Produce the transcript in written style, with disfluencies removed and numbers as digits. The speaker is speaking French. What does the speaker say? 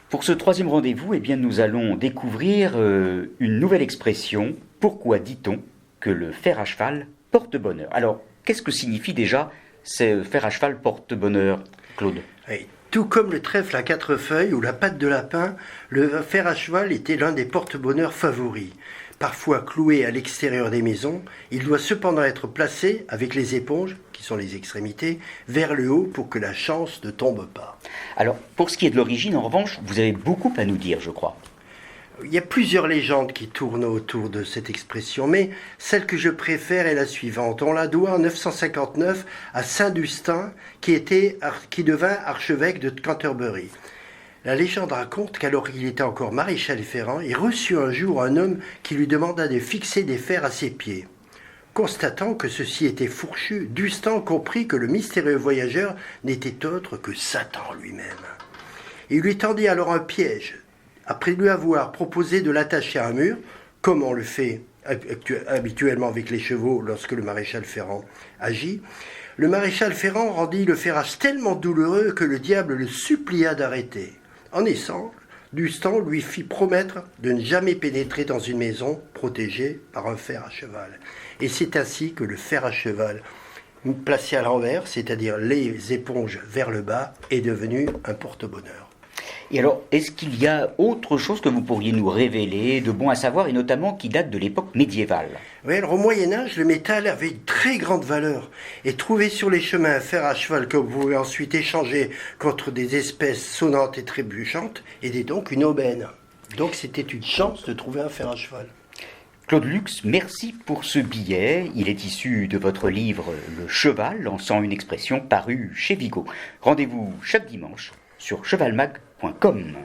Pour ce troisième rendez-vous, eh bien, nous allons découvrir une nouvelle expression. Pourquoi dit-on que le fer à cheval porte bonheur? Alors, qu'est-ce que signifie déjà ce fer à cheval porte bonheur, Claude? Oui. Tout comme le trèfle à quatre feuilles ou la patte de lapin, le fer à cheval était l'un des porte-bonheur favoris. Parfois cloué à l'extérieur des maisons, il doit cependant être placé avec les éponges, qui sont les extrémités, vers le haut pour que la chance ne tombe pas. Alors, pour ce qui est de l'origine, en revanche, vous avez beaucoup à nous dire, je crois. Il y a plusieurs légendes qui tournent autour de cette expression, mais celle que je préfère est la suivante. On la doit en 959 à Saint Dustin, qui devint archevêque de Canterbury. La légende raconte qu'alors qu'il était encore maréchal ferrant, il reçut un jour un homme qui lui demanda de fixer des fers à ses pieds. Constatant que ceci était fourchu, Dustin comprit que le mystérieux voyageur n'était autre que Satan lui-même. Il lui tendit alors un piège. Après lui avoir proposé de l'attacher à un mur, comme on le fait habituellement avec les chevaux lorsque le maréchal ferrant agit, le maréchal ferrant rendit le ferrage tellement douloureux que le diable le supplia d'arrêter. En échange, Dustan lui fit promettre de ne jamais pénétrer dans une maison protégée par un fer à cheval. Et c'est ainsi que le fer à cheval, placé à l'envers, c'est-à-dire les éponges vers le bas, est devenu un porte-bonheur. Et alors, est-ce qu'il y a autre chose que vous pourriez nous révéler de bon à savoir, et notamment qui date de l'époque médiévale? Oui, alors au Moyen-Âge, le métal avait une très grande valeur. Et trouver sur les chemins un fer à cheval que vous pouvez ensuite échanger contre des espèces sonnantes et trébuchantes était donc une aubaine. Donc c'était une chance de trouver un fer à cheval. Claude Lux, merci pour ce billet. Il est issu de votre livre Le Cheval, lançant une expression parue chez Vigo. Rendez-vous chaque dimanche sur chevalmag.com.